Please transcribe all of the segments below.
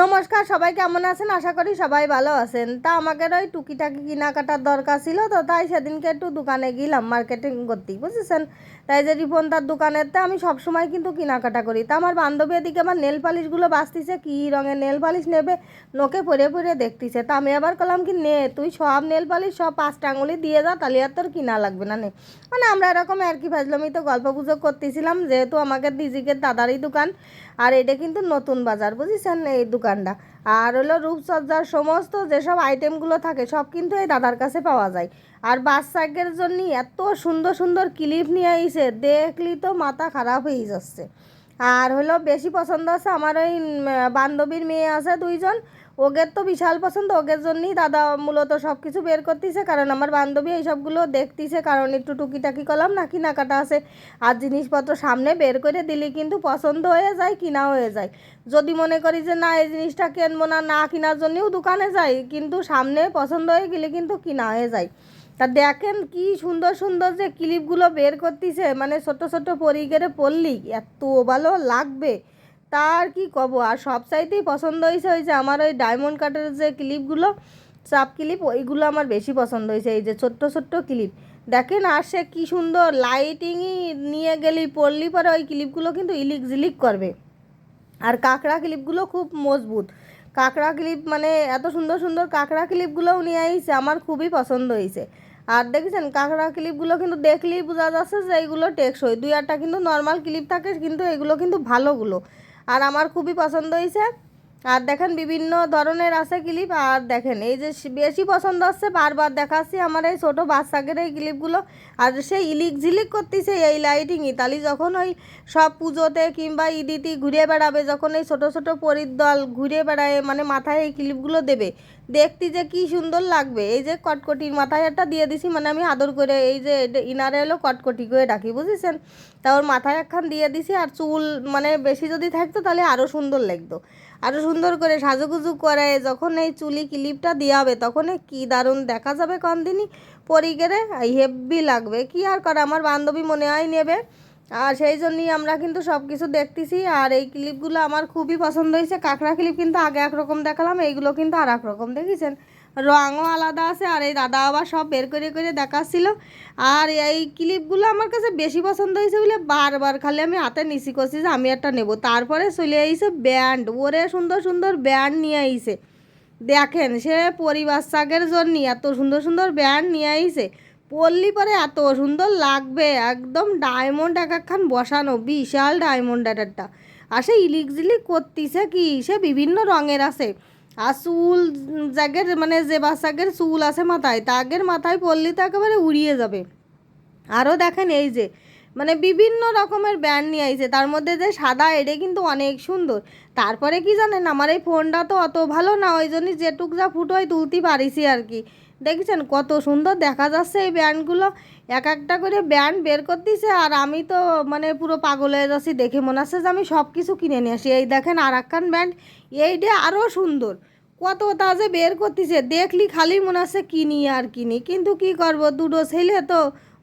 নমস্কার, সবাই কেমন আছেন? আশা করি সবাই ভালো আছেন। তা আমাদের ওই টুকিটাকি কেনাকাটার দরকার ছিল, তো তাই সেদিনকে একটু দোকানে গেলাম মার্কেটিং করতে, বুঝেছেন। তাই যে রিপন তার দোকানেতে আমি সবসময় কিন্তু কেনাকাটা করি। তা আমার বান্ধবী এদিকে আমার নেল পালিশগুলো বাছতিছে, কী রঙের নেল পালিশ নেবে, নোকে পরে পরে দেখতিছে। তা আমি আবার বললাম কি, নে তুই সব নেল পালিশ সব 5টা আঙুলি দিয়ে যা, তাহলে আর তোর কিনা লাগবে না, নে। মানে আমরা এরকম আর কি ফাজলামি তো গল্প গুজব করতেছিলাম, যেহেতু আমাদের দিজিকের দাদারই দোকান। আর এটা কিন্তু নতুন বাজার, বুঝেছেন এই দোকানটা। আর হলো রূপসজ্জার সমস্ত যেসব আইটেমগুলো থাকে সব কিন্তু এই দাদার কাছে পাওয়া যায়। আর বাচ্চাদের জন্য এত সুন্দর সুন্দর ক্লিপ নিয়ে আইছে, দেখলি তো মাথা খারাপ হয়ে যাচ্ছে। আর হলো বেশি পছন্দ আছে আমার ওই বান্ধবীর মেয়ে আছে 2জন, ওদের তো বিশাল পছন্দ, ওদের জন্যই দাদা মূলত সব কিছু বের করতেছে। কারণ আমার বান্ধবী এইসবগুলো দেখতেছে, কারণ একটু টুকিটাকি করলাম না, কেনাকাটা আছে। আর জিনিসপত্র সামনে বের করে দিলে কিন্তু পছন্দ হয়ে যায়, কিনা হয়ে যায়। যদি মনে করি যে না এই জিনিসটা কিনবো না, না কেনার জন্যও দোকানে যাই, কিন্তু সামনে পছন্দ হয়ে গেলে কিন্তু কিনা হয়ে যায়। তা দেখেন কি সুন্দর সুন্দর যে ক্লিপগুলো বের করতেছে, মানে ছোট ছোট পরিগেরে পড়লি এত ভালো লাগবে, তার কি কব। আর সব চাইতেই পছন্দ হয়েছে ওই যে আমার ওই ডায়মন্ড কাটের যে ক্লিপগুলো, চাপ ক্লিপ, ওইগুলো আমার বেশি পছন্দ হয়েছে। এই যে ছোট্ট ছোট্ট ক্লিপ দেখেন, আর সে কী সুন্দর লাইটিংই নিয়ে গেলি পড়লি পরে ওই ক্লিপগুলো কিন্তু ইলিক ঝিলিক করবে। আর কাঁকড়া ক্লিপগুলো খুব মজবুত, কাঁকড়া ক্লিপ মানে এত সুন্দর সুন্দর কাঁকড়া ক্লিপগুলোও নিয়ে আইছে, আমার খুবই পছন্দ হয়েছে। আর দেখেছেন কাঁকড়া ক্লিপগুলো কিন্তু দেখলেই বোঝা যাচ্ছে যে এইগুলো টেকসই। 2-8টা কিন্তু নর্মাল ক্লিপ থাকে, কিন্তু এগুলো কিন্তু ভালোগুলো। আর আমার খুবই পছন্দ হয়েছে। আর দেখেন বিভিন্ন ধরনের আছে ক্লিপ। আর দেখেন এই যে বেশি পছন্দ হচ্ছে, বারবার দেখাচ্ছি আমার এই ছোটো বাচ্চাদের এই ক্লিপগুলো। আর সেই ইলিক ঝিলিক করতেছে এই লাইটিং ইতালি, যখন ওই সব পুজোতে কিংবা ঈদিতে ঘুরে বেড়াবে, যখন এই ছোটো ছোটো পরীর দল ঘুরে বেড়ায়, মানে মাথায় এই ক্লিপগুলো দেবে, দেখতে যে কি সুন্দর লাগবে। এই যে কটকটির মাথায় একটা দিয়ে দিছি, মানে আমি আদর করে এই যে ইনারে এলো কটকটি করে ডাকি, বুঝেছেন। তা ওর মাথায় একখান দিয়ে দিছি। আর চুল মানে বেশি যদি থাকতো তাহলে আরও সুন্দর লাগতো, আরও সুন্দর করে সাজুগুজু করে যখন এই চুলি ক্লিপটা দেওয়া হবে, তখন কি দারুণ দেখা যাবে কোন দিনই পরি গেলে, হেব্বি লাগবে। কি আর করে, আমার বান্ধবী মনে হয় নেবে। আর সেই জন্যই আমরা কিন্তু সব কিছু দেখতেছি। আর এই ক্লিপগুলো আমার খুবই পছন্দ হয়েছে। কাঁকড়া ক্লিপ কিন্তু আগে একরকম দেখালাম, এইগুলো কিন্তু আর এক রকম, দেখেছেন রঙও আলাদা আছে। আর এই দাদা আবার সব বের করে করে দেখাচ্ছিল। আর এই ক্লিপগুলো আমার কাছে বেশি পছন্দ হয়েছে বলে বারবার খালি আমি হাতে নিচি করছি যে আমি একটা নেব। তারপরে চলে আইছে ব্যান্ড, ওরে সুন্দর সুন্দর ব্যান্ড নিয়ে আইছে। দেখেন সে পরিবার সাগের জন্য এত সুন্দর সুন্দর ব্যান্ড নিয়ে আইছে, পরলি পরে এত সুন্দর লাগবে, একদম ডায়মন্ড এক একখান বসানো, বিশাল ডায়মন্ড একটা। আর সে ইলিক জিলিক করতিছে কি, সে বিভিন্ন রঙের আছে। আর চুল জাগের মানে যে বাচ্চাগের চুল আছে মাথায়, তাগের মাথায় পরলি তো একেবারে উড়িয়ে যাবে। আরও দেখেন এই যে মানে বিভিন্ন রকমের ব্যান্ড নিয়ে আইছে, তার মধ্যে যে সাদা, এটা কিন্তু অনেক সুন্দর। তারপরে কি জানেন, আমার এই ফোনটা তো অত ভালো না, ওই জন্যই যেটুক যা ফুটোয় তুলতে পারিছি আর কি। দেখেছেন কত সুন্দর দেখা যাচ্ছে এই ব্যান্ডগুলো, এক একটা করে ব্যান্ড বের করতেছে। আর আমি তো মানে পুরো পাগল হয়ে যাচ্ছি, দেখে মনে হচ্ছে যে আমি সব কিছু কিনে নিয়ে আসি। এই দেখেন আর একখান ব্যান্ড, এইটা আরও সুন্দর, কত তা যে বের করতেছে, দেখলি খালি মনে হচ্ছে কিনি আর কিনি, কিন্তু কি করব, দুটো ছেলে তো,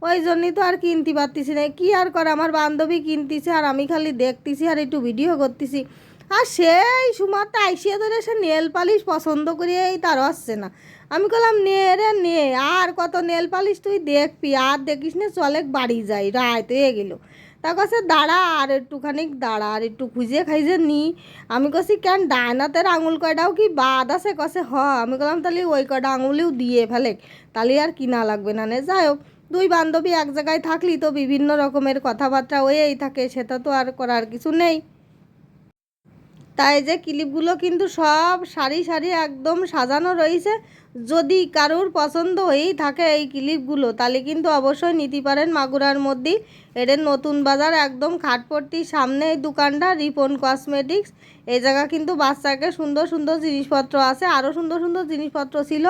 ওই জন্যই তো আর কিনতে পারতেছি না। কি আর করে, আমার বান্ধবী কিনতেছে আর আমি খালি দেখতেছি আর একটু ভিডিও করতেছি। আর সেই সময়টা আইসিয়া ধরে সে নেল পালিশ পছন্দ করিয়েই তার আসছে না। আমি বললাম নে রে নে, আর কত নেল পালিশ তুই দেখবি, আর দেখিস না, চলে বাড়ি যাই, রাত হয়ে গেল। তা কাছে দাঁড়া আর একটুখানি দাঁড়া, আর একটু খুঁজে খাইজে নি। আমি কছি কেন, ডায়নাতের আঙুল কয়টাও কি বাদ আছে? কছে হ। আমি বললাম তাহলে ওই কয়টা আঙুলেও দিয়ে ফেলে, তাহলে আর কিনা লাগবে না। নে যাই হোক, দুই বান্ধবী এক জায়গায় থাকলি তো বিভিন্ন রকমের কথাবার্তা হয়েই থাকে, সেটা তো আর করার কিছু নেই। তাই যে ক্লিপগুলো কিন্তু সব সারি সারি একদম সাজানো রয়েছে। যদি কারোর পছন্দ হয়েই থাকে এই ক্লিপগুলো, তাহলে কিন্তু অবশ্যই নিতে পারেন মাগুরার মধ্যেই। এদের নতুন বাজার একদম খাটপট্টির সামনে এই দোকানটা, রিপন কসমেটিক্স। এই জায়গা কিন্তু বাচ্চাকে সুন্দর সুন্দর জিনিসপত্র আছে, আরও সুন্দর সুন্দর জিনিসপত্র ছিল,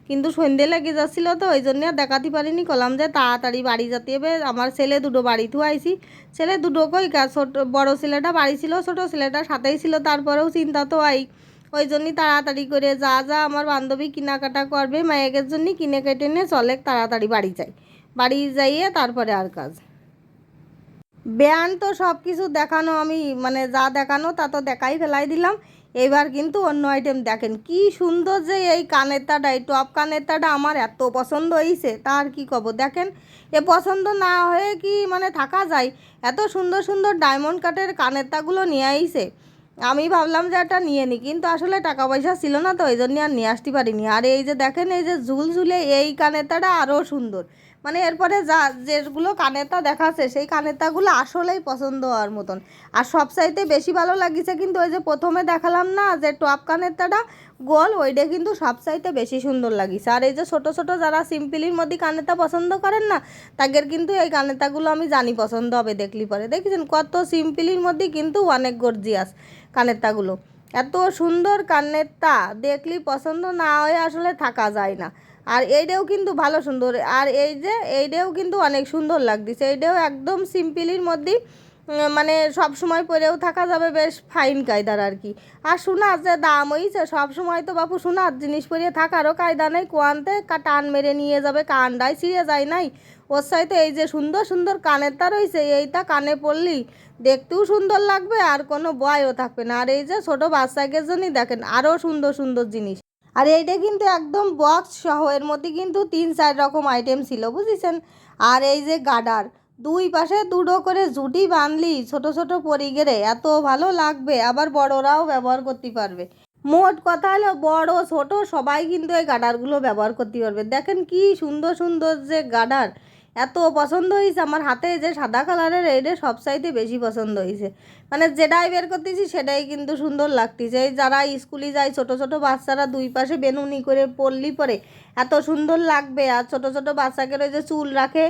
কিন্তু সন্ধে লেগে যাচ্ছিলো তো ওই জন্য আর দেখাতে পারিনি। কলাম যে তাড়াতাড়ি বাড়ি যেতে হবে, আমার ছেলে দুটো বাড়ি আইছি। ছেলে দুটোকেই ছোটো বড়ো ছেলেটা বাড়ি ছিল, ছোটো ছেলেটা সাথেই ছিল, তারপরেও চিন্তা তো ওই জন্যই তাড়াতাড়ি করে যা যা আমার বান্ধবী কেনাকাটা করবে মায়ের জন্য কিনে কেটে নিয়ে চলে তাড়াতাড়ি বাড়ি যাই, বাড়ি যাইয়ে তারপরে আর কাজ। ব্যান্ড তো সব কিছু দেখানো, আমি মানে যা দেখানো তা তো দেখাই ফেলাই দিলাম। এবার কিন্তু অন্য আইটেম দেখেন কি সুন্দর যে এই কানেরটাটা, এই টপ কানেরটাটা আমার এত পছন্দ হয়েছে তার কি কব। দেখেন এ পছন্দ না হয়ে কি মানে থাকা যায়? এত সুন্দর সুন্দর ডায়মন্ড কাটের কানেরটাগুলো নিয়ে আইছে। আমি ভাবলাম যে এটা নিয়ে নিই, কিন্তু আসলে টাকা পয়সা ছিল না, তো এই জন্য আর নিয়ে আসতে পারিনি। আর এই যে দেখেন এই যে ঝুলঝুলে এই কানেরটাটা আরও সুন্দর। মানে এরপরে যেগুলো কানেরটা দেখাচ্ছে সেই কানেরটাগুলো আসলেই পছন্দ হওয়ার মতন। আর সবচাইতে বেশি ভালো লাগিছে কিন্তু ওই যে প্রথমে দেখালাম না যে টপ কানেরটাটা গোল, ওইটা কিন্তু সবচাইতে বেশি সুন্দর লাগিছে। আর এই যে ছোটো ছোটো যারা সিম্পলির মধ্যে কানেরটা পছন্দ করেন না, তাদের কিন্তু এই কানেরটাগুলো আমি জানি পছন্দ হবে দেখলি পরে। দেখেছেন কত সিম্পলির মধ্যে কিন্তু অনেক গর্জিয়াস কানেরটাগুলো। এত সুন্দর কানেরটা দেখলি পছন্দ না হয়ে আসলে থাকা যায় না। আর এইটাও কিন্তু ভালো সুন্দর। আর এই যে এইটাও কিন্তু অনেক সুন্দর লাগতেছে, এইটাও একদম সিম্পলির মধ্যেই মানে সব সময় পরেও থাকা যাবে, বেশ ফাইন কায়দার আর কি। আর সোনার যে দাম হয়েছে, সব সময় তো বাপু সোনার জিনিস পরিয়ে থাকারও কায়দা নেই, কোয়ান্তে টান মেরে নিয়ে যাবে, কানটাই ছিঁড়ে যায় নাই। ওর সাইতে এই যে সুন্দর সুন্দর কানেরটা রয়েছে, এইটা কানে পড়লেই দেখতেও সুন্দর লাগবে আর কোনো ভয়ও থাকবে না। আর এই যে ছোটো বাচ্চাদের জন্যই দেখেন আরও সুন্দর সুন্দর জিনিস। আর এইটা কিন্তু একদম বক্স সহ, এর মধ্যে কিন্তু 3-4 রকম আইটেম ছিল বুঝেছেন। আর এই যে গার্ডার, দুই পাশে দুটো করে জুটি বাঁধলি ছোট ছোট পরি গেলে এত ভালো লাগবে, আবার বড়রাও ব্যবহার করতে পারবে। মোট কথা হলো বড় ছোট সবাই কিন্তু এই গার্ডারগুলো ব্যবহার করতে পারবে। দেখেন কি সুন্দর সুন্দর যে গার্ডার, এত পছন্দ হয়েছে আমার। হাতে যে সাদা কালারের এইটা সবচাইতে বেশি পছন্দ হয়েছে। মানে যেটাই বের করতেছি সেটাই কিন্তু সুন্দর লাগতেছে। এই যারা স্কুলে যায় ছোট ছোট বাচ্চারা দুই পাশে বেনুনি করে পরলি পরে এত সুন্দর লাগবে। আর ছোট ছোট বাচ্চাকে ওই যে চুল রাখে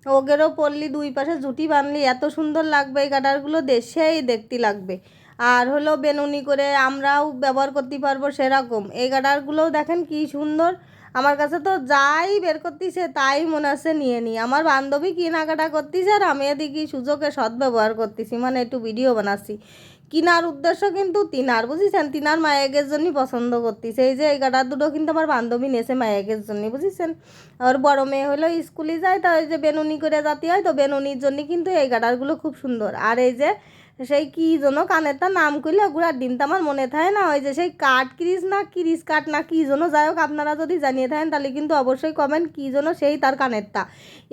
ওদেরও পরলি দুই পাশে জুটি বাঁধলি এত সুন্দর লাগবে। এই গাডারগুলো দেশেই দেখতে লাগবে। আর হলো বেনুনি করে আমরাও ব্যবহার করতে পারবো সেরকম এই গাডারগুলোও দেখেন কি সুন্দর। আমার কাছে তো যাই বের করতেছে তাই মনে হচ্ছে নিয়ে নিই। আমার বান্ধবী কেনাকাটা করতেছে আর আমি এদিকে সুযোগে সদ্ব্যবহার করতেছি, মানে একটু ভিডিও বানাচ্ছি। কেনার উদ্দেশ্য কিন্তু তিনার, বুঝেছেন, তিনার মায়েকের জন্যই পছন্দ করতেছে। এই যে এই গাডার দুটো কিন্তু আমার বান্ধবী নেছে মায়েকের জন্যই, বুঝেছেন। আর বড় মেয়ে হলো স্কুলে যায়, তা ওই যে বেনুনি করে জাতি হয়, তো বেনুনির জন্য কিন্তু এই গাডারগুলো খুব সুন্দর। আর এই যে সেই কী জন্য কানেরটা নাম করলে ওগুলার দিন তো আমার মনে থাকে না, ওই যে সেই কাঠ ক্রিজ না ক্রিজ কাঠ না কী জন্য, যাই হোক আপনারা যদি জানিয়ে থাকেন তাহলে কিন্তু অবশ্যই কমেন্ট কী জন্য সেই তার কানেরটা।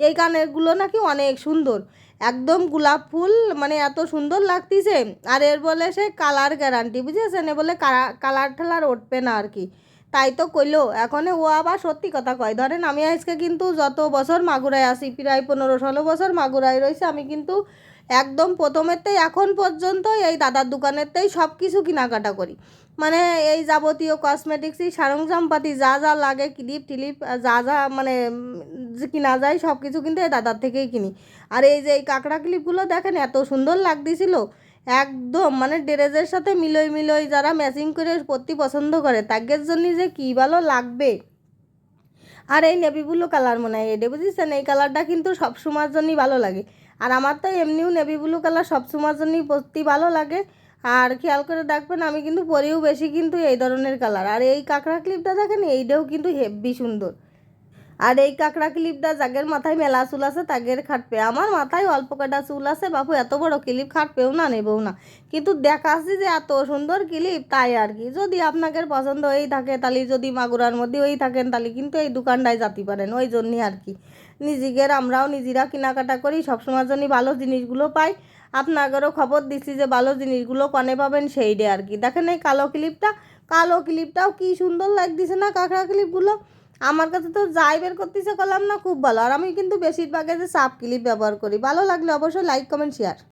এই কানেরগুলো নাকি অনেক সুন্দর, একদম গোলাপ ফুল, মানে এত সুন্দর লাগতেছে। আর এর বলে সে কালার গ্যারান্টি, বুঝেছেন, এ বলে কালার ঠালার উঠবে না আর কি। তাই তো কইলো এখন ও আবার সত্যি কথা কয়। ধরেন আমি আজকে কিন্তু যত বছর মাগুরায় আসি, প্রায় 15-16 বছর মাগুরায় রয়েছে, আমি কিন্তু একদম প্রথমেরতেই এখন পর্যন্ত এই দাদার দোকানেরতেই সব কিছু কেনাকাটা করি। মানে এই যাবতীয় কসমেটিক্সই সরঞ্জামপাতি যা যা লাগে, ক্লিপ টিলিপ যা যা মানে যে কিনা যায় সব কিছু কিন্তু এই দাদার থেকেই কিনি। আর এই যে এই কাঁকড়া ক্লিপগুলো দেখেন এত সুন্দর লাগতেছিল, একদম মানে ড্রেসের সাথে মিলোই মিলোই যারা ম্যাচিং করে পরতে পছন্দ করে তাদের জন্য যে কী ভালো লাগবে। আর এই নেভি ব্লু কালার মনে হয় এটা, বুঝেছেন, এই কালারটা কিন্তু সব সময়ের জন্যই ভালো লাগে। আর আমার তো এমনিও নেভি ব্লু কালার সব সময়ের জন্যই পরতে ভালো লাগে। আর খেয়াল করে দেখবেন আমি কিন্তু পরেও বেশি কিন্তু এই ধরনের কালার। আর এই কাঁকড়া ক্লিপটা দেখেন এইটাও কিন্তু হেভি সুন্দর। আর এই কাঁকড়া ক্লিপটা যাদের মাথায় মেলা চুল আছে তাদের খাটবে, আমার মাথায় অল্প কটা চুল আছে বাপু, এত বড় ক্লিপ খাটবেও না নেবেও না, কিন্তু দেখাচ্ছি যে এত সুন্দর ক্লিপ তাই আর কি। যদি আপনাদের পছন্দ হয়েই থাকে তাহলে, যদি মাগুরার মধ্যে হয়েই থাকেন তাহলে কিন্তু এই দোকানটায় যেতে পারেন, ওই জন্যই আর কি। নিজেদের আমরাও নিজেরা কেনাকাটা করি, সবসময়ের জন্যই ভালো জিনিসগুলো পাই। আপনাদেরও খবর দিচ্ছি যে ভালো জিনিসগুলো কনে পাবেন সেই ডে আর কি। দেখেন এই কালো ক্লিপটা, কালো ক্লিপটাও কি সুন্দর লাগতেছে না কাঁকড়া ক্লিপগুলো। আমার কাছে তো যাই বের করতেছে করলাম না খুব ভালো। আর আমি কিন্তু বেশিরভাগ যে সাপ ক্লিপ ব্যবহার করি। ভালো লাগলে অবশ্যই লাইক কমেন্ট শেয়ার।